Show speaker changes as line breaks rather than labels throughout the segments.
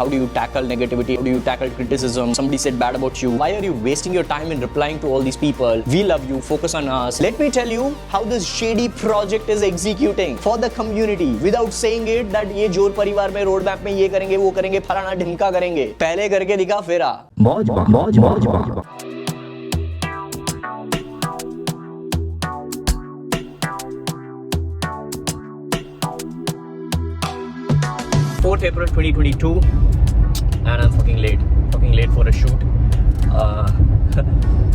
How do you tackle negativity? How do you tackle criticism? Somebody said bad about you. Why are you wasting your time in replying to all these people? We love you. Focus on us. Let me tell you how this shady project is executing for the community without saying it that ये जोर परिवार में road map में ये करेंगे वो करेंगे फलाना ढिमका करेंगे. पहले करके दिखा फिर आ. मौज मौज मौज मौज. 4th April 2022 and I'm fucking late for a shoot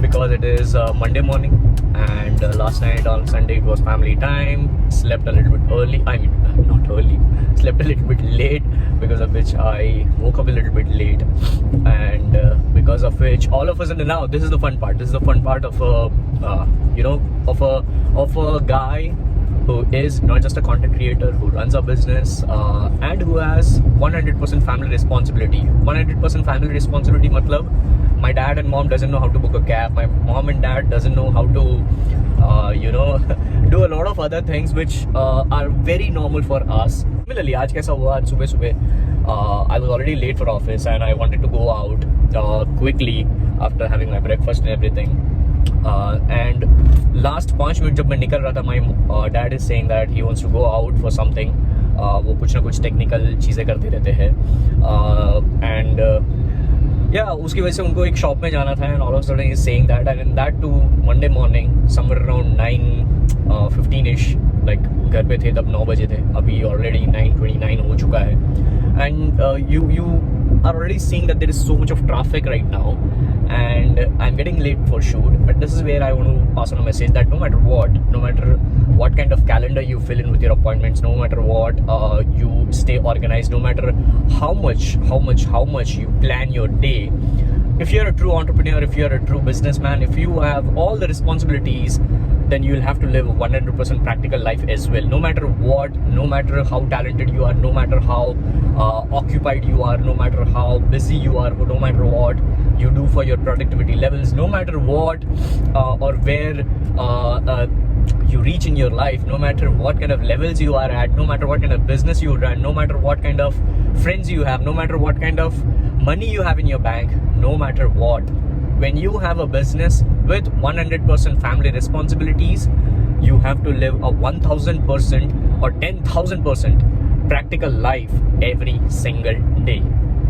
because it is Monday morning and last night on Sunday it was family time. Slept a little bit early, not early, slept a little bit late, because of which I woke up a little bit late, and because of which all of a sudden, now this is the fun part of a guy who is not just a content creator, who runs a business and who has 100% family responsibility. 100% family responsibility matlab, my dad and mom doesn't know how to book a cab, my mom and dad doesn't know how to do a lot of other things which are very normal for us. Similarly, आज कैसा हुआ, आज सुबह I was already late for office and I wanted to go out quickly after having my breakfast and everything. And last 5 minutes जब मैं निकल रहा था, my dad is saying that he wants to go out for something. वो कुछ ना कुछ technical चीज़ें करते रहते हैं and उसकी वजह से उनको एक शॉप में जाना था, and all of a sudden he's saying that, and that too Monday morning somewhere around 9:15ish, like घर पे थे तब 9 बजे थे, अभी already 9:29 हो चुका है, and you are already seeing that there is so much of traffic right now and I'm getting late for shoot. But this is where I want to pass on a message that no matter what kind of calendar you fill in with your appointments, no matter what you stay organized, no matter how much you plan your day, if you're a true entrepreneur, if you're a true businessman, if you have all the responsibilities, then you'll have to live a 100% practical life as well. No matter what, no matter how talented you are, no matter how occupied you are, no matter how busy you are, no matter what you do for your productivity levels, no matter what or where you reach in your life, no matter what kind of levels you are at, no matter what kind of business you run, no matter what kind of friends you have, no matter what kind of money you have in your bank, no matter what, when you have a business with 100% family responsibilities, you have to live a 1000% or 10,000% practical life every single day.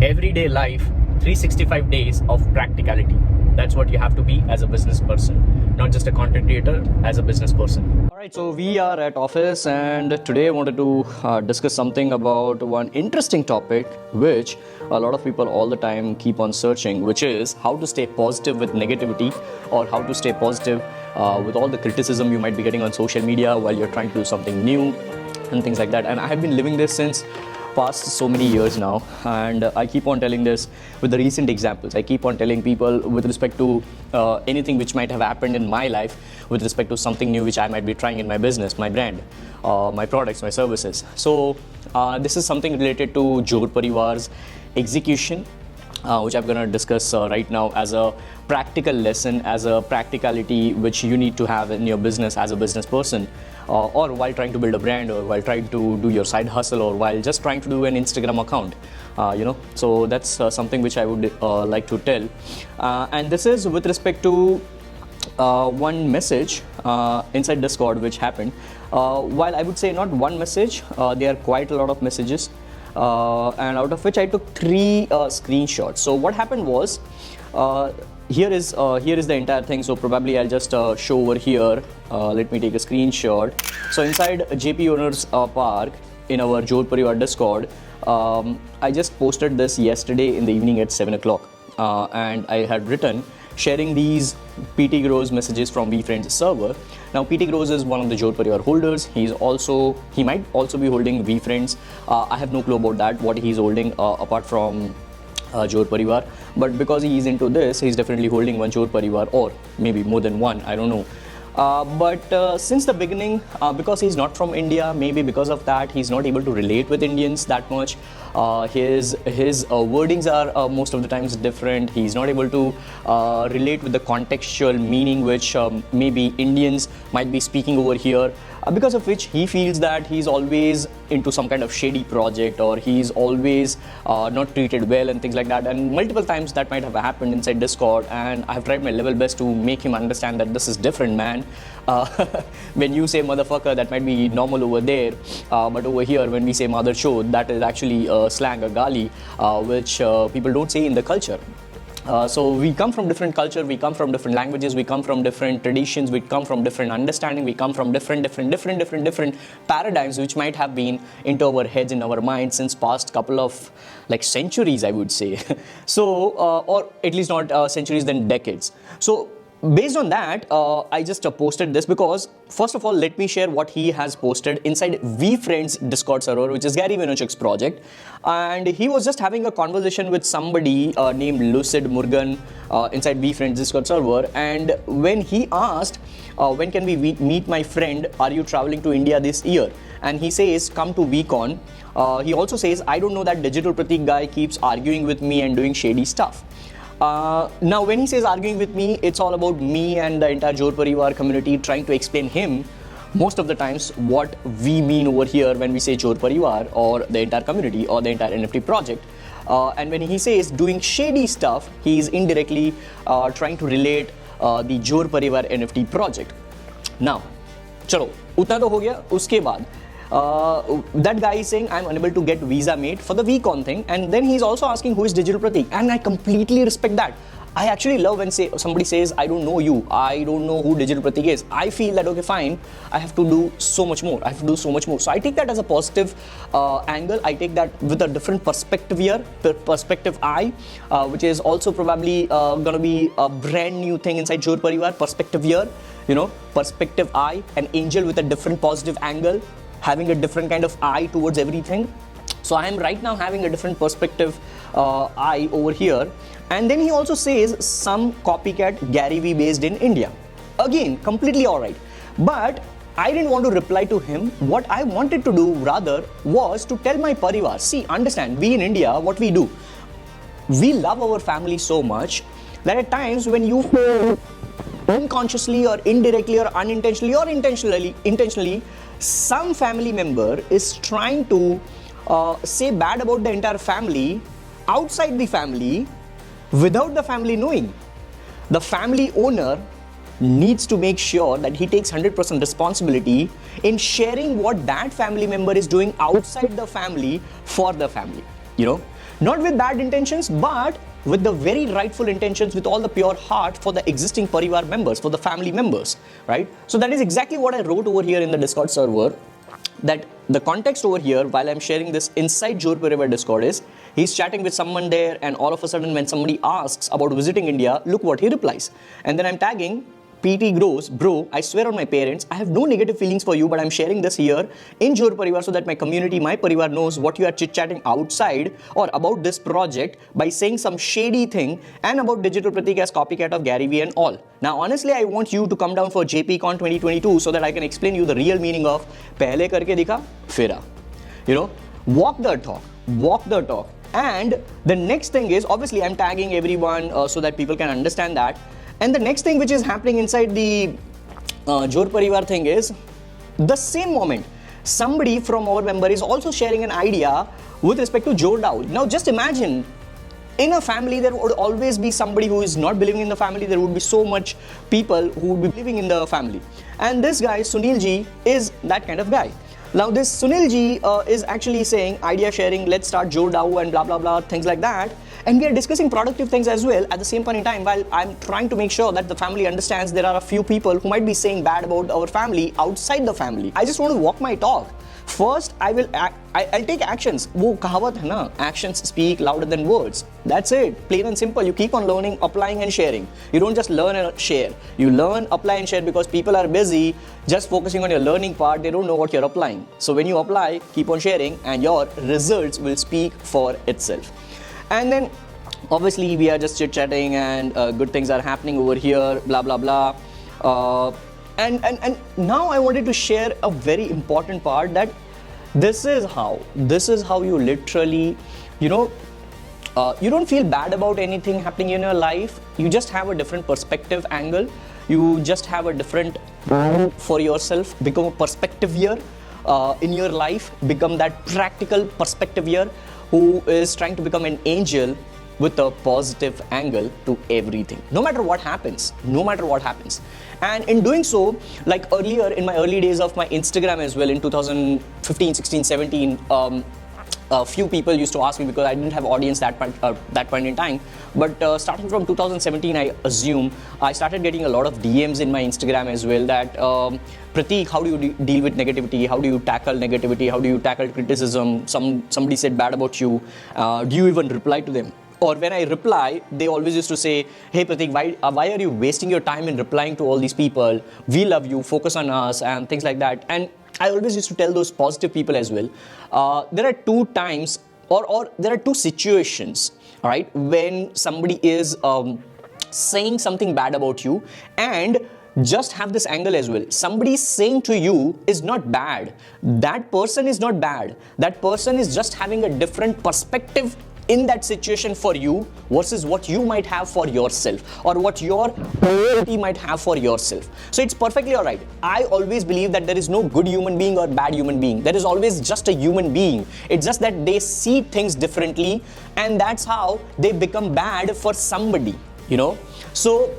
Everyday life, 365 days of practicality. That's what you have to be as a business person, not just a content creator, as a business person. Alright, so we are at office and today I wanted to discuss something about one interesting topic which a lot of people all the time keep on searching, which is how to stay positive with negativity, or how to stay positive with all the criticism you might be getting on social media while you're trying to do something new and things like that. And I have been living this since past so many years now, and I keep on telling this with the recent examples. I keep on telling people with respect to anything which might have happened in my life, with respect to something new which I might be trying in my business, my brand, my products, my services. So this is something related to JorrParivar's execution, which I'm going to discuss right now as a practical lesson, as a practicality which you need to have in your business as a business person, or while trying to build a brand, or while trying to do your side hustle, or while just trying to do an Instagram account, so that's something which I would like to tell, and this is with respect to one message inside Discord which happened. While I would say not one message, there are quite a lot of messages, and out of which I took 3 screenshots. So what happened was, here is the entire thing. So probably I'll just show over here. Let me take a screenshot. So inside JP Owners Park in our JorrParivar Discord, I just posted this yesterday in the evening at 7 o'clock, and I had written sharing these PT Grows messages from VFriends server. Now PT Grows is one of the JorrParivar holders. He might also be holding VFriends. I have no clue about that, what he's holding apart from JorrParivar, but because he is into this, he's definitely holding one JorrParivar, or maybe more than one, I don't know. But since the beginning, because he's not from India, maybe because of that, he's not able to relate with Indians that much. His wordings are most of the times different. He's not able to relate with the contextual meaning which maybe Indians might be speaking over here. because of which he feels that he's always into some kind of shady project, or he's always not treated well and things like that. And multiple times that might have happened inside Discord, and I've tried my level best to make him understand that this is different, man. When you say motherfucker, that might be normal over there, but over here when we say mother chod, that is actually a slang, a gali, which people don't say in the culture. So we come from different culture, we come from different languages, we come from different traditions, we come from different understanding, we come from different paradigms which might have been into our heads, in our minds since past couple of like centuries, I would say. So or at least not centuries, then decades. So based on that, I just posted this because, first of all, let me share what he has posted inside VFriends Discord server, which is Gary Vaynerchuk's project. And he was just having a conversation with somebody named Lucid Murugan inside VFriends Discord server. And when he asked, when can we meet my friend, are you traveling to India this year? And he says, come to VCon. He also says, I don't know, that Digital Pratik guy keeps arguing with me and doing shady stuff. Now when he says arguing with me, it's all about me and the entire JorrParivar community trying to explain him most of the times what we mean over here when we say JorrParivar or the entire community or the entire NFT project. And when he says doing shady stuff, he is indirectly trying to relate the JorrParivar NFT project. Now, chalo, utna to ho gaya. Uske baad that guy is saying I'm unable to get visa made for the VCon thing, and then he's also asking who is Digital Pratik, and I completely respect that. I actually love when somebody says I don't know you, I don't know who Digital Pratik is. I feel that okay, fine, I have to do so much more. So I take that as a positive angle. I take that with a different perspective here, perspective eye, which is also probably gonna be a brand new thing inside JorrParivar. Perspective here, you know, perspective eye, an angel with a different positive angle, having a different kind of eye towards everything. So I am right now having a different perspective eye over here. And then he also says some copycat Gary V based in India. Again, completely alright. But I didn't want to reply to him. What I wanted to do rather was to tell my parivar, see, understand, we in India, what we do, we love our family so much that at times when you feel unconsciously or indirectly or unintentionally or intentionally, some family member is trying to say bad about the entire family outside the family without the family knowing. The family owner needs to make sure that he takes 100% responsibility in sharing what that family member is doing outside the family for the family, you know, not with bad intentions, but with the very rightful intentions, with all the pure heart for the existing parivar members, for the family members, right? So that is exactly what I wrote over here in the Discord server, that the context over here while I'm sharing this inside JorrParivar Discord is, he's chatting with someone there, and all of a sudden when somebody asks about visiting India, look what he replies. And then I'm tagging PT Grows, bro, I swear on my parents, I have no negative feelings for you, but I'm sharing this here in JorrParivar so that my community, my parivar knows what you are chit-chatting outside or about this project by saying some shady thing and about Digital Pratik as copycat of Gary V and all. Now, honestly, I want you to come down for JPCon 2022 so that I can explain you the real meaning of pehle karke dikha, fira. You know, walk the talk. And the next thing is, obviously, I'm tagging everyone so that people can understand that. And the next thing which is happening inside the JorrParivar thing is, the same moment, somebody from our member is also sharing an idea with respect to JorDAO. Now just imagine, in a family there would always be somebody who is not believing in the family. There would be so much people who would be believing in the family. And this guy, Sunil Ji, is that kind of guy. Now this Sunil Ji is actually saying idea sharing, let's start JorDAO and blah blah blah, things like that. And we are discussing productive things as well at the same point in time, while I'm trying to make sure that the family understands there are a few people who might be saying bad about our family outside the family. I just want to walk my talk. First, I'll take actions. Wo kahawat hai na, actions speak louder than words. That's it, plain and simple. You keep on learning, applying and sharing. You don't just learn and share. You learn, apply and share, because people are busy just focusing on your learning part. They don't know what you're applying. So when you apply, keep on sharing and your results will speak for itself. And then obviously we are just chit-chatting and good things are happening over here, blah blah blah. And now I wanted to share a very important part, that this is how you literally, you know, you don't feel bad about anything happening in your life. You just have a different perspective angle. you just have a different for yourself, become a perspectiveer in your life, become that practical perspectiveer who is trying to become an angel with a positive angle to everything, no matter what happens. And in doing so, like earlier in my early days of my Instagram as well, in 2015, 16, 17, a few people used to ask me, because I didn't have audience that point in time, but starting from 2017, I assume, I started getting a lot of DMs in my Instagram as well, that Pratik, how do you deal with negativity? How do you tackle negativity? How do you tackle criticism? Somebody said bad about you. Do you even reply to them? Or when I reply, they always used to say, hey Pratik, why are you wasting your time in replying to all these people? We love you, focus on us, and things like that. And I always used to tell those positive people as well, there are two times, or there are two situations, right, when somebody is saying something bad about you, and just have this angle as well. Somebody saying to you is not bad. That person is not bad. That person is just having a different perspective in that situation for you versus what you might have for yourself, or what your priority might have for yourself. So it's perfectly all right. I always believe that there is no good human being or bad human being. There is always just a human being. It's just that they see things differently, and that's how they become bad for somebody, you know. So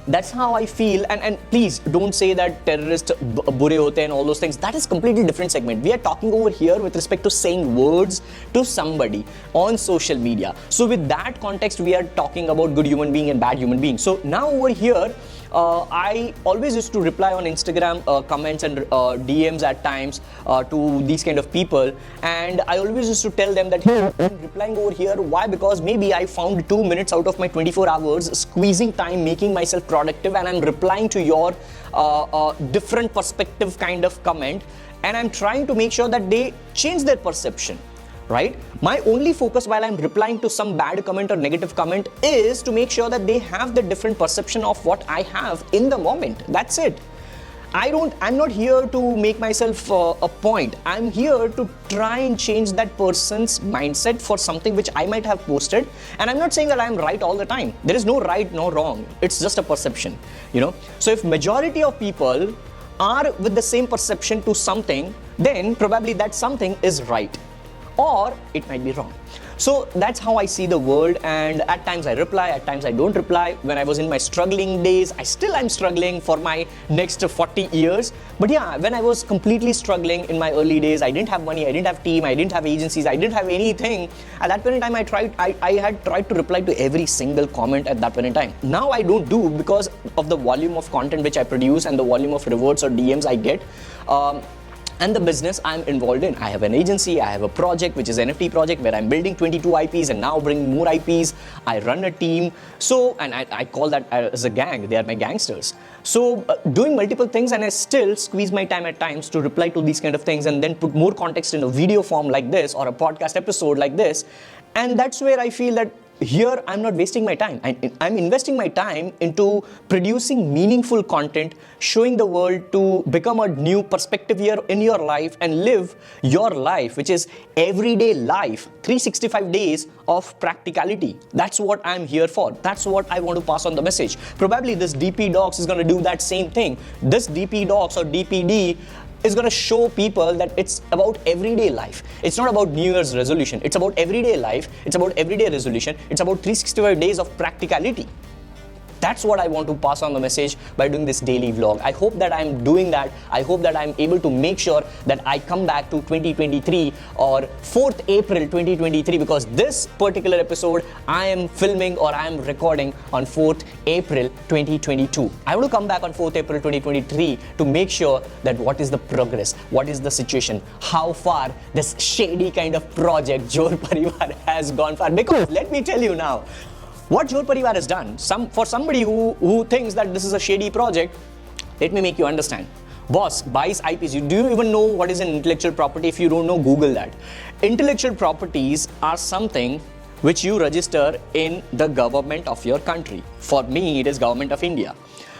that's how I feel. And please don't say that terrorists bure hote and all those things. That is completely different segment. We are talking over here with respect to saying words to somebody on social media. So with that context, we are talking about good human being and bad human being. So now over here, I always used to reply on Instagram comments and DMs at times to these kind of people, and I always used to tell them that, hey, I'm replying over here. Why? Because maybe I found 2 minutes out of my 24 hours squeezing time, making myself productive, and I'm replying to your different perspective kind of comment, and I'm trying to make sure that they change their perception. Right? My only focus while I'm replying to some bad comment or negative comment is to make sure that they have the different perception of what I have in the moment. That's it. I'm not here to make myself a point. I'm here to try and change that person's mindset for something which I might have posted. And I'm not saying that I'm right all the time. There is no right, no wrong. It's just a perception, you know. So if majority of people are with the same perception to something, then probably that something is right, or it might be wrong. So that's how I see the world, and at times I reply, at times I don't reply. When I was in my struggling days, I'm struggling for my next 40 years. But yeah, when I was completely struggling in my early days, I didn't have money, I didn't have team, I didn't have agencies, I didn't have anything. At that point in time, I had tried to reply to every single comment at that point in time. Now I don't do, because of the volume of content which I produce and the volume of rewards or DMs I get. And the business I'm involved in. I have an agency, I have a project which is NFT project where I'm building 22 IPs and now bringing more IPs. I run a team. So, and I call that as a gang. They are my gangsters. So doing multiple things, and I still squeeze my time at times to reply to these kind of things and then put more context in a video form like this or a podcast episode like this. And that's where I feel that here I'm not wasting my time. I'm investing my time into producing meaningful content, showing the world to become a new perspective here in your life and live your life, which is everyday life, 365 days of practicality. That's what I'm here for. That's what I want to pass on the message. Probably this DPDOCs is going to do that same thing. This DPDOCs or DPD is going to show people that it's about everyday life. It's not about New Year's resolution. It's about everyday life. It's about everyday resolution. It's about 365 days of practicality. That's what I want to pass on the message by doing this daily vlog. I hope that I'm doing that. I hope that I'm able to make sure that I come back to 2023 or 4th April 2023, because this particular episode I am filming or I am recording on 4th April 2022. I want to come back on 4th April 2023 to make sure that what is the progress, what is the situation, how far this shady kind of project JorrParivar has gone far. Because let me tell you now, what JorrParivar has done, for somebody who thinks that this is a shady project, let me make you understand. Boss buys IPs. Do you even know what is an intellectual property? If you don't know, Google that. Intellectual properties are something which you register in the government of your country. For me, it is government of India.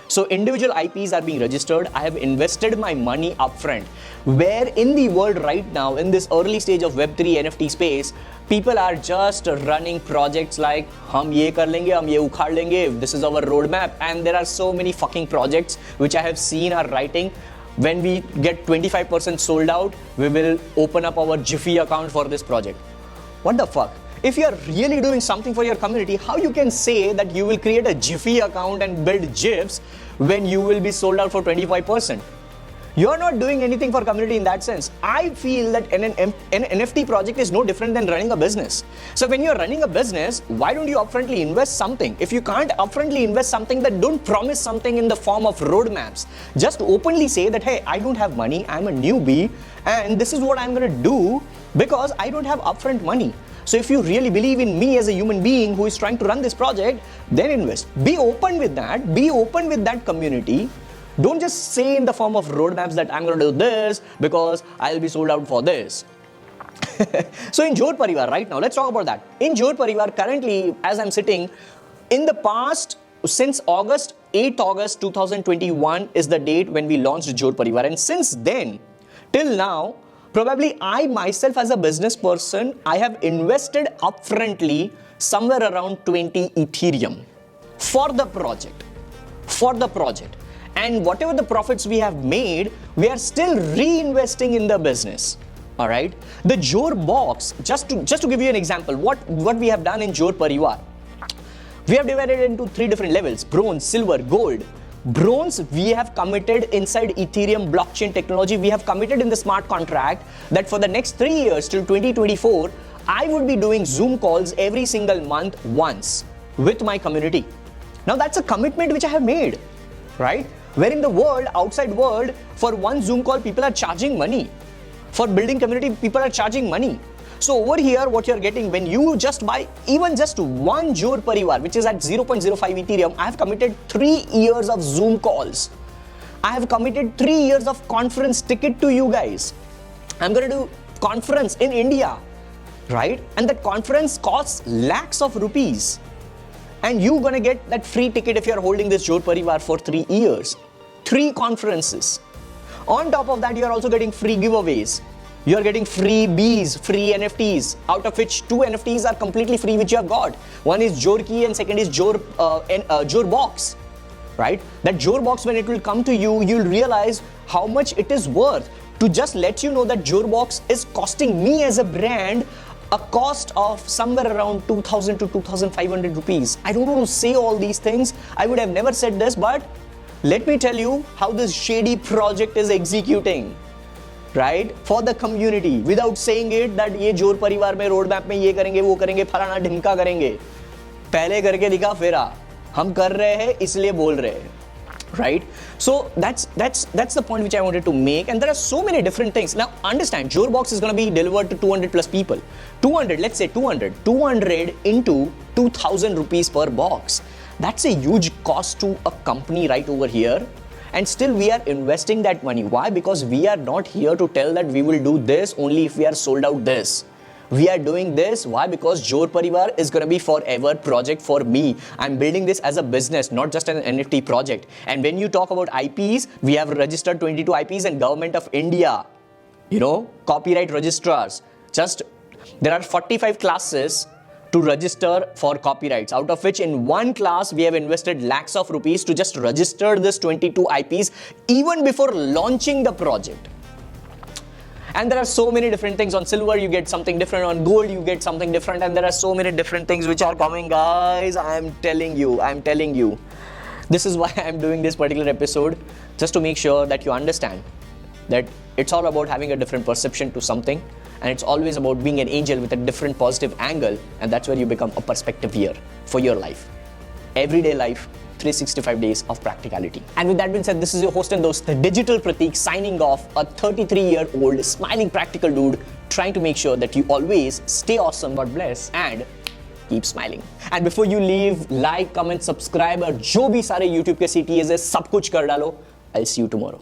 So individual IPs are being registered. I have invested my money upfront. Where in the world right now, in this early stage of Web3 NFT space, people are just running projects like hum ye kar lenge, hum ye ukhad lenge, this is our roadmap, and there are so many fucking projects which I have seen are writing, when we get 25% sold out, we will open up our Jiffy account for this project. What the fuck? If you are really doing something for your community, how you can say that you will create a Jiffy account and build GIFs when you will be sold out for 25%? You are not doing anything for community in that sense. I feel that an NFT project is no different than running a business. So when you're running a business, why don't you upfrontly invest something? If you can't upfrontly invest something, then don't promise something in the form of roadmaps. Just openly say that, hey, I don't have money, I'm a newbie, and this is what I'm gonna do because I don't have upfront money. So if you really believe in me as a human being who is trying to run this project, then invest. Be open with that. Be open with that community. Don't just say in the form of roadmaps that I'm going to do this because I'll be sold out for this. So in JorrParivar right now, let's talk about that. In JorrParivar currently, as I'm sitting, in the past, since 8th August 2021 is the date when we launched JorrParivar. And since then, till now, probably I myself as a business person, I have invested upfrontly somewhere around 20 Ethereum for the project. And whatever the profits we have made, we are still reinvesting in the business. All right. The Jor box, just to give you an example, what we have done in JorrParivar, we have divided into 3 different levels: bronze, silver, gold. Bronze, we have committed inside Ethereum blockchain technology. We have committed in the smart contract that for the next 3 years till 2024, I would be doing Zoom calls every single month once with my community. Now that's a commitment which I have made, right? Where in the world, outside world, for one Zoom call, people are charging money. For building community, people are charging money. So over here, what you're getting, when you just buy even just one JorrParivar, which is at 0.05 Ethereum, I have committed 3 years of Zoom calls. I have committed 3 years of conference ticket to you guys. I'm going to do conference in India, right? And that conference costs lakhs of rupees. And you're going to get that free ticket if you're holding this JorrParivar for 3 years. 3 conferences. On top of that, you're also getting free giveaways. You're getting free bees, free NFTs, out of which 2 NFTs are completely free, which you have got. One is JorKey and second is JorBox, right? That JorBox, when it will come to you, you'll realize how much it is worth. To just let you know that JorBox is costing me as a brand a cost of somewhere around 2,000 to 2,500 rupees. I don't want to say all these things. I would have never said this, but let me tell you how this shady project is executing, right? For the community, without saying it that ये JorrParivar में roadmap में ये करेंगे, वो करेंगे, फलाना ढिमका करेंगे. पहले करके दिखा फिरा. हम कर रहे हैं इसलिए बोल रहे हैं. Right? So that's the point which I wanted to make, and there are so many different things. Now understand, JorBox is going to be delivered to 200 plus people. 200, let's say 200 into 2,000 rupees per box. That's a huge cost to a company right over here. And still we are investing that money. Why? Because we are not here to tell that we will do this only if we are sold out this. We are doing this. Why? Because JorrParivar is going to be forever project for me. I'm building this as a business, not just an NFT project. And when you talk about IPs, we have registered 22 IPs and Government of India, copyright registrars. There are 45 classes to register for copyrights, out of which in one class we have invested lakhs of rupees to just register this 22 IPs even before launching the project. And there are so many different things. On silver, you get something different. On gold, you get something different. And there are so many different things which are coming, guys. I'm telling you. This is why I'm doing this particular episode, just to make sure that you understand that it's all about having a different perception to something. And it's always about being an angel with a different positive angle. And that's where you become a perspective here for your life. Everyday life, 365 days of practicality. And with that being said, this is your host and host, the Digital Pratik, signing off, a 33-year-old smiling practical dude trying to make sure that you always stay awesome, God bless, and keep smiling. And before you leave, like, comment, subscribe, और जो भी सारे YouTube के CTAs है, सब कुछ कर डालो. I'll see you tomorrow.